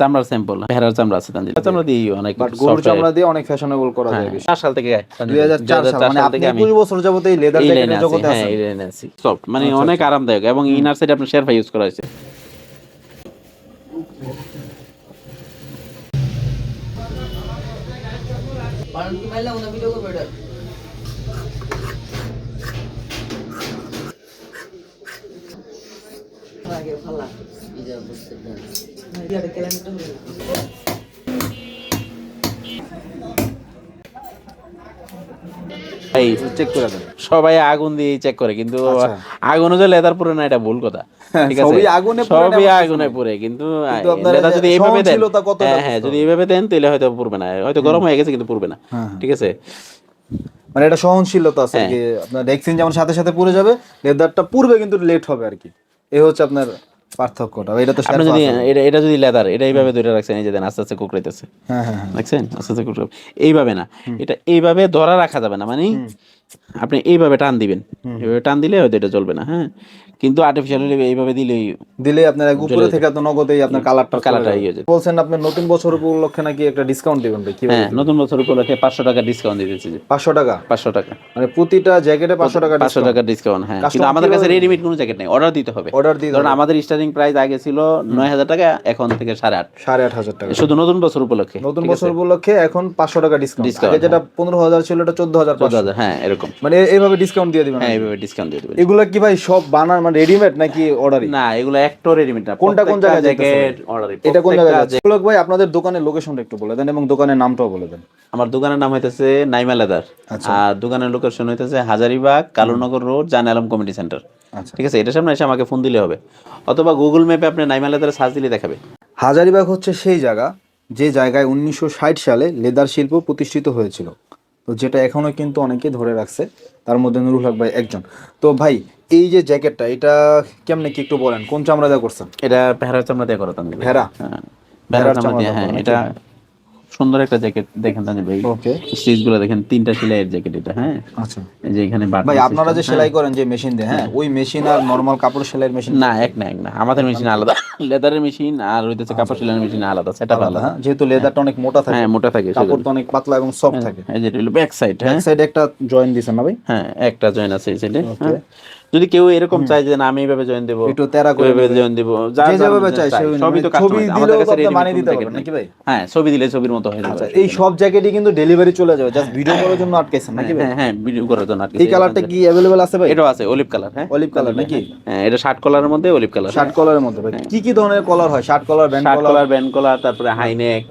চামড়ার স্যাম্পল, ভেড়ার চামড়া আছে তানজিল, চামড়া দিয়ে অনেক, বাট গরুর চামড়া দিয়ে অনেক ফ্যাশনেবল করা যায় বেশি। 4 সাল থেকে 2004 সাল, মানে আপনি 21 বছর যাবত এই লেদার জ্যাকেটের জগতে আছেন। হ্যাঁ, এই লাইনে আছি। সফট, মানে অনেক আরামদায়ক, এবং ইনার সাইডে আপনার শেরপা ইউজ করা হয়েছে। চেক করে দেন। সবাই আগুন দিয়ে চেক করে, কিন্তু আগুনে যে লেদার পুরে না, এটা ভুল কথা। ঠিক আছে, সবই আগুনে পুরে, কিন্তু লেদার যদি এইভাবে দেন, হ্যাঁ যদি এইভাবে দেন তাহলে হয়তো পুরবে না, হয়তো গরম হয়ে গেছে কিন্তু পুরবে না। ঠিক আছে, মানে এটা সহনশীলতা আছে কি, আপনার রেক্সিন যেমন সাথে সাথে পুড়ে যাবে, লেদারটা পুড়বে কিন্তু লেট হবে আর কি। এই হচ্ছে আপনার পার্থক্যটা। এটা তো আপনি যদি এটা যদি লেদার, এটা এইভাবে ধরে রাখছেন, এই যে দেন আস্তে আস্তে কুকড়াইতেছে, দেখছেন আস্তে আস্তে কুকড়াবে, এইভাবে না, এটা এইভাবে ধরা রাখা যাবে না, মানে আপনি এইভাবে টান দিবেন, এইভাবে টান দিলে হয়তো এটা চলবে না। হ্যাঁ, কিন্তু আর্টিফিশিয়াল এইভাবে দিলেই আপনার উপরে থেকে তো নগদেই আপনার কালারটা ইয়ে হয়ে যায়। বলছেন আপনি নতুন বছর উপলক্ষে নাকি একটা ডিসকাউন্ট দিবেন ভাই? কিভাবে? হ্যাঁ, নতুন বছর উপলক্ষে 500 টাকা ডিসকাউন্ট দিতেছি। 500 টাকা? 500 টাকা, মানে প্রতিটা জ্যাকেটে 500 টাকা 500 টাকা ডিসকাউন্ট। হ্যাঁ, কিন্তু আমাদের কাছে রেডিমেড কোনো জ্যাকেট নেই, অর্ডার দিতে হবে। কারণ আমাদের স্টার্টিং প্রাইস আগে ছিল 9000 টাকা, এখন থেকে 8,500 টাকা, শুধু নতুন বছর উপলক্ষে। নতুন বছর উপলক্ষে এখন 500 টাকা ডিসকাউন্ট। আগে যেটা 15,000 ছিল এটা 14,500। হ্যাঁ, এরকম, মানে এইভাবে ডিসকাউন্ট দিয়ে দিবেন? হ্যাঁ, এইভাবে ডিসকাউন্ট দিয়ে দিবেন। এগুলা কি ভাই সব বানান মানে রেডিমেড নাকি অর্ডারই? না, এগুলো একটা রেডিমেড না। কোন জায়গায় জ্যাকেট অর্ডারই? এটা কোন জায়গায় যাচ্ছে? পুলক ভাই আপনাদের দোকানের লোকেশনটা একটু বলে দেন এবং দোকানের নামটাও বলে দেন। আমার দোকানের নাম হইতেছে নাইমা লেদার, আর দোকানের লোকেশন হইতেছে হাজারীবাগ কালুনগর রোড, জান আলম কমিউনিটি সেন্টার। ঠিক আছে, এটার সামনে এসে আমাকে ফোন দিলে হবে, অথবা গুগল ম্যাপে আপনি নাইমা লেদারে সার্চ দিলে দেখাবে। হাজারীবাগ হচ্ছে সেই জায়গা যে জায়গায় 1960 সালে লেদার শিল্প প্রতিষ্ঠিত হয়েছিল, তো যেটা এখনো কিন্তু অনেকে ধরে রাখছে, তার মধ্যে নুরুল হক ভাই একজন। তো ভাই এই যে জ্যাকেটটা, এটা কেমনে কি একটু বলেন, কোন চামড়া দিয়ে করছেন? এটা ভেড়ার চামড়া দিয়ে করা। ভেড়া? হ্যাঁ, ভেড়ার চামড়া দিয়ে। হ্যাঁ, এটা সুন্দর একটা জ্যাকেট দেখেন তানজিল ভাই, স্টিচ গুলো দেখেন, 3টা সেলাইয়ের জ্যাকেট এটা। হ্যাঁ, আচ্ছা, এই যে এখানে বাটন। ভাই আপনারা যে সেলাই করেন যে মেশিন দিয়ে, হ্যাঁ, ওই মেশিন আর নরমাল কাপড় সেলাইয়ের মেশিন না, এক না, আমাদের মেশিন আলাদা, লেদারের মেশিন আর হইতেছে কাপড় সেলাইয়ের মেশিন আলাদা, সেটআপ আলাদা। যেহেতু লেদারটা অনেক মোটা থাকে, হ্যাঁ মোটা থাকে, কাপড় তো অনেক পাতলা এবং সফট থাকে। এই যে হলো ব্যাক সাইড, ব্যাক সাইডে একটা জয়েন দিছেন না ভাই? হ্যাঁ, একটা জয়েন আছে এই সাইডে। যদি কেউ এরকম চায় যে না আমি এইভাবে জয়েন দেব, একটু তেরা করে জয়েন দেব, যেভাবে চাই সবই তো ছবি আমাদের কাছে রেডি বানিয়ে দিতে পারবেন নাকি ভাই? হ্যাঁ, ছবি দিলে ছবির মতো হয়ে যাবে। এই সব জ্যাকেটই কিন্তু ডেলিভারি চলে যাবে, জাস্ট ভিডিও করার জন্য আটকাইছেন নাকি ভাই? হ্যাঁ, ভিডিও করার জন্য আটকাইছেন। এই কালারটা কি अवेलेबल আছে ভাই? এটাও আছে, অলিভ কালার। হ্যাঁ, অলিভ কালার নাকি? হ্যাঁ, এটা শার্ট কলারের মধ্যে অলিভ কালার। শার্ট কলারের মধ্যে ভাই কি ধরনের কলার হয়? শার্ট কলার, ব্যান্ড কলার, তারপরে হাই নেক,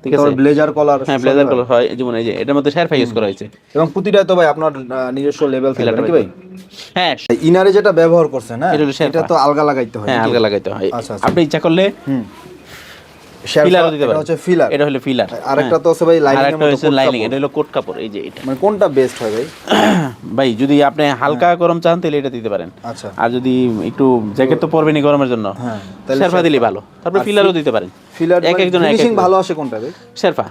ঠিক আছে, ব্লেজার কলার। হ্যাঁ, ব্লেজার কলার হয়, যেমন এই যে এটার মধ্যে শেরপা ইউজ করা হয়েছে। এবং প্রতিটা তো ভাই আপনার নিজস্ব লেভেল থাকে নাকি ভাই? হ্যাঁ, ইনারে যেটা ব্যবহার করছেন, হ্যাঁ, এটা তো আলগা লাগাইতে হয়। হ্যাঁ, আলগা লাগাইতে হয়। আপনি ইচ্ছা করলে ফিলারও দিতে পারেন। হচ্ছে ফিলার, এটা হলো ফিলার। আরেকটা তো আছে ভাই লাইনিং এর মতো লাইনিং, এটা হলো কোট কাপড়। এই যে এটা, মানে কোনটা বেস্ট হয় ভাই? ভাই যদি আপনি হালকা গরম চান তাহলে এটা দিতে পারেন। আচ্ছা, আর যদি একটু জ্যাকেট তো পরবেনই গরমের জন্য, হ্যাঁ, তাহলে শেরপা দিলে ভালো। তারপর ফিলারও দিতে পারেন। ফিলার এক একজনের এক ফিনিশিং ভালো আসে কোনটা ভাই? শেরপা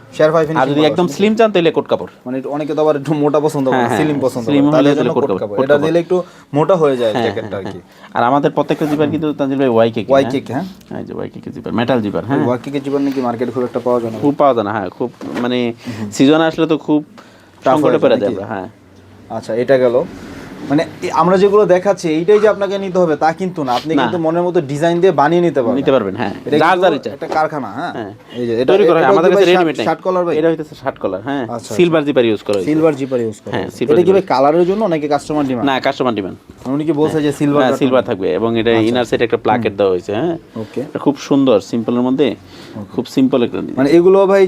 ফিনিশিং। আর যদি একদম স্লিম চান তাহলে কোট কাপড়। মানে অনেকে তো আবার একটু মোটা পছন্দ করে, স্লিম পছন্দ করে, তাহলে কোট কাপড়। এটা দিলে একটু মোটা হয়ে যায় জ্যাকেটটা আর কি। আর আমাদের প্রত্যেকটা জিপার কিন্তু তানজিল ভাই ওয়াইকেক। হ্যাঁ, এই যে ওয়াইকেক জিপার, মেটাল জিপার। হ্যাঁ, ওয়াইকেক জিপার নাকি মার্কেটে খুব একটা পাওয়া যায় না? খুব পাওয়া যায় না। হ্যাঁ, খুব মানে সিজন আসলে তো খুব সংকটে পড়ে যায়। হ্যাঁ, আচ্ছা, এটা গেল। মানে আমরা যেগুলো দেখাচ্ছি এইটাই যে আপনাকে নিতে হবে তা কিন্তু না, আপনি কিন্তু মনের মতো ডিজাইন দিয়ে বানিয়ে নিতে পারবেন। হ্যাঁ, যার যার ইচ্ছা। এটা কারখানা। হ্যাঁ, এই যে এটা তৈরি করা আমাদের কাছে রেডিমেড নাই। শার্ট কলার ভাই, এটা হইতাছে শার্ট কলার। হ্যাঁ, সিলভার জিপার ইউজ করা হয়। সিলভার জিপার ইউজ করা। হ্যাঁ, এটা কি ভাই কালারের জন্য নাকি কাস্টমার ডিমান্ড? না, কাস্টমার ডিমান্ড। উনি কি বলছে যে সিলভার থাকবে, এবং এটা ইনার সাইডে একটা প্লাকেট দেওয়া হয়েছে। হ্যাঁ, ওকে, এটা খুব সুন্দর, সিম্পলের মধ্যে খুব সিম্পল একটা। মানে এগুলো ভাই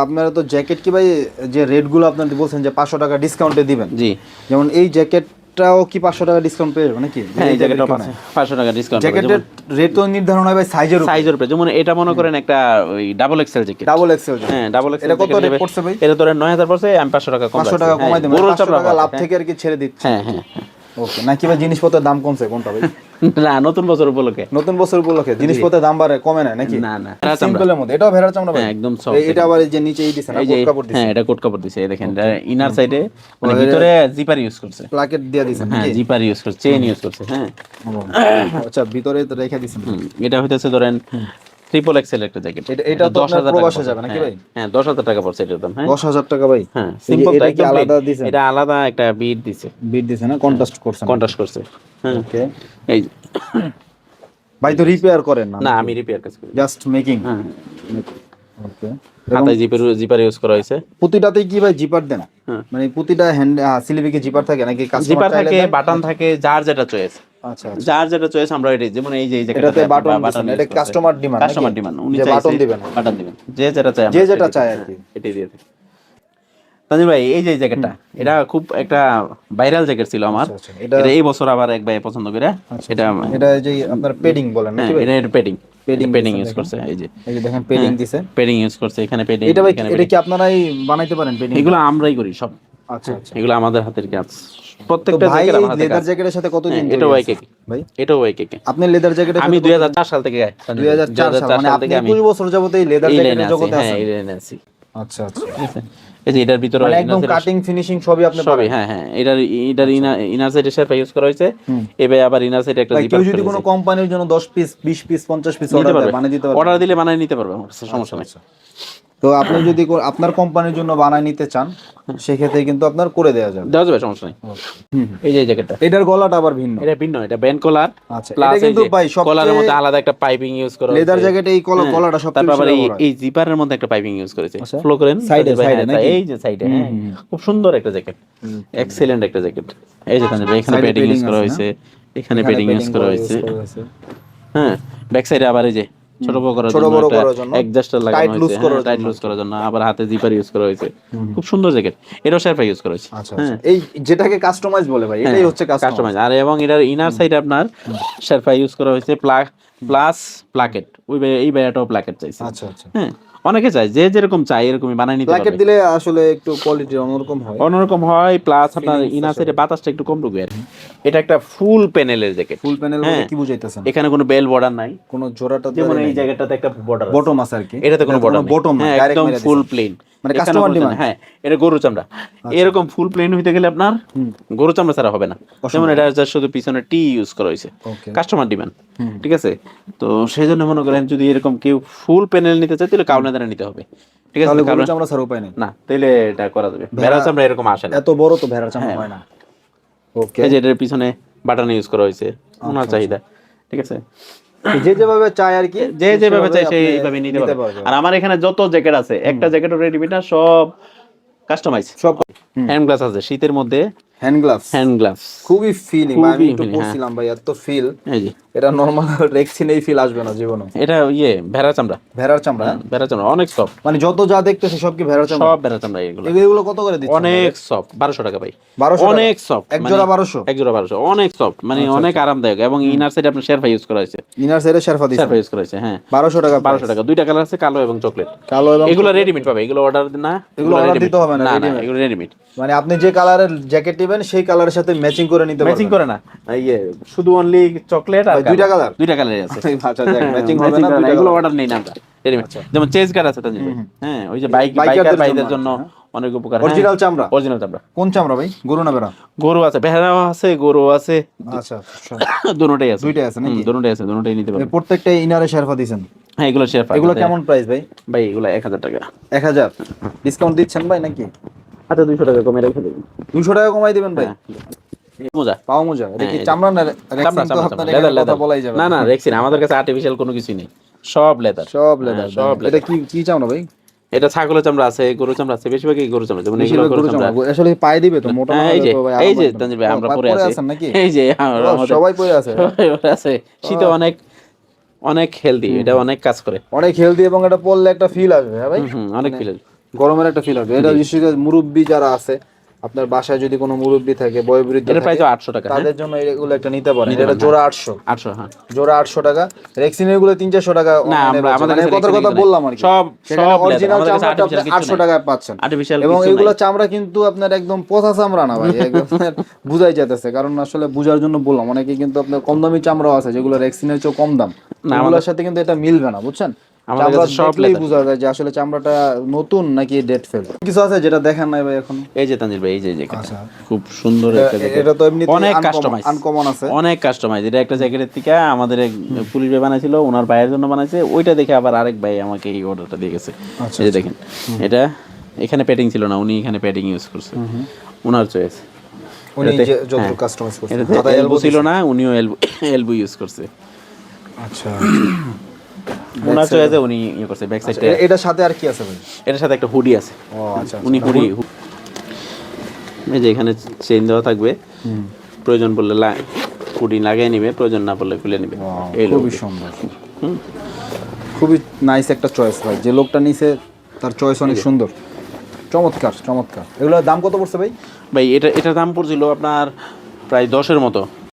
আপনারা তো জ্যাকেট কি ভাই যে রেটগুলো আপনারা বলছেন যে 500 টাকা ডিসকাউন্টে দিবেন, জি, যেমন এই জ্যাকেটটাও কি 500 টাকা ডিসকাউন্ট পেয়ে যাবে নাকি? হ্যাঁ, এই জ্যাকেটটাও 500 টাকা ডিসকাউন্ট। জ্যাকেটের রেট তো নির্ধারণ হয় ভাই সাইজের উপরে। যেমন এটা মনে করেন একটা ওই ডাবল এক্সেল জ্যাকেট। হ্যাঁ, ডাবল এক্সেল। এটা কত রেট পড়ছে ভাই? এটা ধরেন 9000 পড়ছে, আমি 500 টাকা কমাই দেব। 500 টাকা লাভ থেকে আর কি ছেড়ে দিচ্ছি। হ্যাঁ, হ্যাঁ, ওকে, নাকি ভাই জিনিসপত্রের দাম কমছে কোনটা ভাই? না, নতুন বছর উপলক্ষে জিনিসপত্রের দাম বাড়ে কমে না নাকি? না, না, সিম্পলের মধ্যে এটাও ভেড়ার চামড়া ভাই, একদম সফট। এটা আবার এই যে নিচে এই দিছেন কোট কাপড় দিছেন। হ্যাঁ, এটা কোট কাপড় দিছে। এই দেখেন, এটা ইনার সাইডে মানে ভিতরে জিপার ইউজ করছে, প্লাকেট দিয়ে দিছেন। হ্যাঁ, জিপার ইউজ করছে, চেইন ইউজ করছে। হ্যাঁ, আচ্ছা, ভিতরে তো রেখে দিছেন। এটা হইতাছে ধরেন ট্রিপল এক্সেল একটা জ্যাকেট। এটা তো আপনার প্রবাসে যাবে নাকি ভাই? হ্যাঁ 10,000 টাকা পড়ছে এটার দাম। হ্যাঁ 10,000 টাকা ভাই। হ্যাঁ সিম্পল এটা টাই কি আলাদা দিছেন? এটা আলাদা একটা বিট দিছে। বিট দিছেন না, কন্ট্রাস্ট করছেন? কন্ট্রাস্ট করছে। হ্যাঁ ওকে। এই ভাই তো রিপেয়ার করেন না? না আমি রিপেয়ার কাজ করি, জাস্ট মেকিং। হ্যাঁ ওকে। হাতায় জিপার ইউজ করা হয়েছে। প্রতিটাতেই কি ভাই জিপার দেন? মানে প্রতিটা হ্যান্ড স্লিপে কি জিপার থাকে নাকি কাস্টমার জিপার চাইলে থাকে, দেন? বাটন থাকে, যার যেটা চয়েস। আচ্ছা যার যেটা চয়েস আমরা এটাই, যেমন এই যে এটাতে বাটন দিছেন, এটা কাস্টমার ডিমান্ড, কাস্টমার ডিমান্ড, উনি যে বাটন চাইছে দিবেন, বাটন দিবেন, যে যেটা চায় যে যেটা চায় আর কি, এটাই দিয়ে দিই। তানজিম ভাই এই যে জ্যাকেটটা, এটা খুব একটা ভাইরাল জ্যাকেট ছিল আমার। এটা এই বছর আবার এক ভাই পছন্দ করে এটা যে আপনার পেডিং বলেন নাকি ভাই? এটা পেডিং ইউজ করছে। এই যে দেখেন পেডিং দিছে, পেডিং ইউজ করছে এখানে, পেডিং। এটা ভাই এটা কি আপনারাই বানাইতে পারেন পেডিং? এগুলো আমরাই করি সব। আচ্ছা এগুলো আমাদের হাতের কাজ। প্রত্যেকটা ভাই জ্যাকেট আমার হাতে। লেদার জ্যাকেটের সাথে কতদিন? এটা ওয়াইকেকে ভাই, এটা ওয়াইকেকে। আপনি লেদার জ্যাকেটের আমি 2004 সাল থেকে 2004 সাল, মানে আপনি 21 বছর যাবত এই লেদার জ্যাকেটের জগতে আছেন? হ্যাঁ এই লাইনে আছি। আচ্ছা আচ্ছা। এই যে এটার ভিতরে মানে একদম কাটিং ফিনিশিং সবই আপনি সবই। হ্যাঁ হ্যাঁ এটার ইনার সাইডের সাথে ইউজ করা হয়েছে। এবারে আবার ইনার সাইডে একটা জিপার। কেউ যদি কোনো কোম্পানির জন্য 10 পিস 20 পিস 50 পিস অর্ডার দেয়, বানিয়ে দিতে পারবে? অর্ডার দিলে বানিয়ে নিতে পারবে, আমার সমস্যা নাই। তো আপনি যদি আপনার কোম্পানির জন্য বানায় নিতে চান, সেক্ষেত্রে কিন্তু আপনার করে দেওয়া যাবে, সমস্যা নেই। এই যে জ্যাকেটটা, এটার গলাটা আবার ভিন্ন, এটা ভিন্ন, এটা ব্যান্ড কলার। আচ্ছা, এটা কিন্তু ভাই সব কলারের মধ্যে আলাদা একটা পাইপিং ইউজ করা হয়েছে লেদার জ্যাকেটে, এই কলাটা সব। তারপর এই জিপারের মধ্যে একটা পাইপিং ইউজ করেছে, ফ্লো করেন সাইডে নাকি? এই যে সাইডে। হ্যাঁ খুব সুন্দর একটা জ্যাকেট, এক্সিলেন্ট একটা জ্যাকেট। এই যে এখানে প্যাডিং ইউজ করা হয়েছে, এখানে প্যাডিং ইউজ করা হয়েছে। হ্যাঁ ব্যাক সাইডে আবার এই যে ছোট বড় করার জন্য অ্যাডজাস্টার লাগানো হয়েছে, টাইট লুজ করার জন্য। আবার হাতে জিপার ইউজ করা হয়েছে, খুব সুন্দর জ্যাকেট। এটাও শেরপা ইউজ করা হয়েছে। আচ্ছা, এই যেটাকে কাস্টমাইজ বলে ভাই, এটাই হচ্ছে কাস্টমাইজ। আর এবং এটার ইনার সাইডে আপনার শেরপা ইউজ করা হয়েছে, প্লাস প্লাকেট। এই ব্যাটাও প্লাকেট চাইছে। আচ্ছা আচ্ছা। হ্যাঁ অনেকে চায়, যে যেরকম চায় এরকমই বানাই নিতে পারবে। প্লাকেট দিলে আসলে একটু কোয়ালিটি অন্যরকম হয়, প্লাস আপনার ইনার সাইডে বাতাসটা একটু কম ঢুকে। এটা একটা ফুল প্যানেলের জ্যাকেট। ফুল প্যানেল বলতে কি বুঝাইতেছেন? এখানে কোনো বেল বর্ডার নাই, কোনো জোড়াটা, যেমন এই জায়গাটাতে একটা বর্ডার আছে, বটম আছে আর কি। এটাতে কোনো বটম নাই, একদম ফুল প্লেন, মানে কাস্টমার ডিমান্ড। হ্যাঁ এটা গরু চামড়া। এরকম ফুল প্লেন হইতে গেলে আপনার গরু চামড়া ছাড়া হবে না। যেমন এটা শুধু পিছনে টি ইউজ করা হয়েছে, কাস্টমার ডিমান্ড। ঠিক আছে, তো সেই জন্য মনে করেন যদি এরকম কেউ ফুল প্যানেল নিতে চায় তাহলে কাউনা দ্বারা নিতে হবে। ঠিক আছে, তাহলে গরু চামড়া ছাড়া উপায় নেই না, তাহলে এটা করা যাবে। ভেড়া চামড়া এরকম আসে না, এত বড় তো ভেড়া চামড়া হয় না। ওকে, এই যে এটার পিছনে বাটন ইউজ করা হয়েছে, ওনার চাহিদা। ঠিক আছে, যে যেভাবে চায় আর কি, যে যেভাবে চায় সেইভাবে নিতে পারবে। আর আমার এখানে যত জ্যাকেট আছে, একটা জ্যাকেটও রেডিমেড না, সব কাস্টমাইজ। সব হ্যান্ড গ্লাভস আছে শীতের মধ্যে, হ্যান্ড গ্লাভস খুবই ফিলিং। আমি একটু পরছিলাম ভাই, এত ফিল। এই যে এটা নরমাল রেক্সিনেই ফিল আসবে না জীবনে। এটা ভেড়ার চামড়া অনেক সফট। মানে যত যা দেখতেছে সব কি ভেড়ার চামড়া? সব ভেড়ার চামড়া। এগুলো কত করে দিচ্ছেন? অনেক সফট, 1200 টাকা ভাই। 1200 অনেক সফট, এক জোড়া 1200? এক জোড়া 1200, অনেক সফট, মানে অনেক আরামদায়ক। এবং ইনার সাইডে আপনার শেরপা ইউজ করা হয়েছে, ইনার সাইডে শেরপা ইউজ করা হয়েছে। হ্যাঁ 1200 টাকা। 1200 টাকা। দুইটা কালার আছে, কালো এবং চকলেট। এগুলো রেডিমেড পাবে, এগুলো অর্ডার না, এগুলো অর্ডার দিতে হবে না, এগুলো রেডিমেড। মানে আপনি যে কালারের জ্যাকেট নেবেন সেই কালারের সাথে ম্যাচিং করে নিতে পারবেন। ম্যাচিং করে না, শুধু অনলি চকলেট আর দুইটা কালার, দুইটা কালারই আছে। আচ্ছা দেখ, ম্যাচিং হবে না, এগুলো অর্ডার নেই না আমরা, রেডিমেড। যেমন চেজ গার্ড আছে তানজিম ভাই, হ্যাঁ ওই যে বাইকার ভাইদের জন্য অনেক উপকার। অরিজিনাল চামড়া? অরিজিনাল চামড়া। কোন চামড়া ভাই? গরু না ভেড়া? গরু আছে, ভেড়াও আছে, গরু আছে। আচ্ছা, দুটোটাই আছে। দুইটাই আছে নাকি? দুটোটাই আছে, দুটোটাই নিতে পারবেন। প্রত্যেকটা ইনারে শেরপা দিবেন? হ্যাঁ এগুলো শেরপা। এগুলো কেমন প্রাইস ভাই? ভাই এগুলো 1000 টাকা। 1000 ডিসকাউন্ট দিচ্ছেন ভাই নাকি? আচ্ছা 200 টাকা কমে রেখে দেবেন। 200 টাকা কমাই দিবেন ভাই? মোজা, পাও মোজা। এটা কি চামড়া না রেক্সিন? তো আপনাদের এখানে কথা বলাই যাবে না। না রেক্সিন, আমাদের কাছে আর্টিফিশিয়াল কোনো কিছুই নেই, সব লেদার। এটা কি চামড়া ভাই? এটা ছাগলের চামড়া আছে, গরু চামড়া আছে, বেশিরভাগই গরু চামড়া। যেমন এগুলো গরু চামড়া। আসলে পায়ে দিবে তো মোটা না? এই যে তানজিল ভাই আমরা পরে আছি নাকি? এই যে সবাই পরে আছে, আছে। শীতে অনেক হেলদি, এটা অনেক কাজ করে, অনেক হেলদি। এবং এটা পরলে একটা ফিল আসবে। হ্যাঁ ভাই, অনেক ফিল আসবে, গরমের একটা ফিল আসবে। এটা বিশেষ মুরব্বি যারা আছে, আপনার বাসায় যদি কোনো মুরব্বি থাকে, বয়োবৃদ্ধ, এটা প্রাইস 800 টাকা। তাদের জন্য এগুলো একটা নিতে পারেন। এটা জোড়া 800। হ্যাঁ জোড়া 800 টাকা। রেক্সিনের গুলো 300-400 টাকা। না আমাদের কথা বললাম আর কি, সব অরিজিনাল চামড়া 800 টাকায় পাচ্ছেন। এবং এগুলো চামড়া কিন্তু আপনার একদম পচা চামড়া না ভাই, একদম বুঝাই যাইতেছে। কারণ আসলে বুঝার জন্য বললাম, অনেকে কিন্তু আপনার কম দামি চামড়াও আছে যেগুলো রেক্সিনের চেয়ে কম দাম, এগুলোর সাথে কিন্তু এটা মিলবে না, বুঝছেন? আমাদের চামড়া কাছে সব দেখলেই leather। বোঝা যায় যে আসলে চামড়াটা নতুন নাকি ডেট ফেল। কিছু আছে যেটা দেখেন নাই ভাই এখন? এই যে তানজিল ভাই, এই যে জ্যাকেটটা আচ্ছা। খুব সুন্দর একটা জ্যাকেট। এটা তো এমনিতেই অনেক কাস্টমাইজ, আনকমন আছে। অনেক কাস্টমাইজ। এটা একটা জ্যাকেটের থেকে আমাদের এক পুলিশ ভাই বানাইছিল, ওনার ভাইয়ের জন্য বানাইছে। ওইটা দেখে আবার আরেক ভাই আমাকে এই অর্ডারটা দিয়ে গেছে। আচ্ছা, এই যে দেখেন, এটা এখানে প্যাডিং ছিল না, উনি এখানে প্যাডিং ইউজ করছে, ওনার চয়েস। উনি যে যত কাস্টমাইজ করছে, এটাতে দাদা এলবো ছিল না, উনিও এলবো ইউজ করছে। আচ্ছা, ওনার চয়েসে উনি ইয়ে করছে। ব্যাক সাইডে এটার সাথে আর কি আছে ভাই? এটার সাথে একটা হুডি আছে। ও আচ্ছা, উনি হুডি, এই যে এখানে চেইন দেওয়া থাকবে, প্রয়োজন পড়লে হুডি লাগিয়ে নিবে, প্রয়োজন না পড়লে খুলে নিবে। এই খুবই সুন্দর, খুবই নাইস একটা চয়েস ভাই। যে লোকটা নিছে তার চয়েস অনেক সুন্দর, চমৎকার চমৎকার। এগুলোর দাম কত পড়ছে ভাই? ভাই এটার দাম পড়ছিল আপনার প্রায় 10-এর মতো।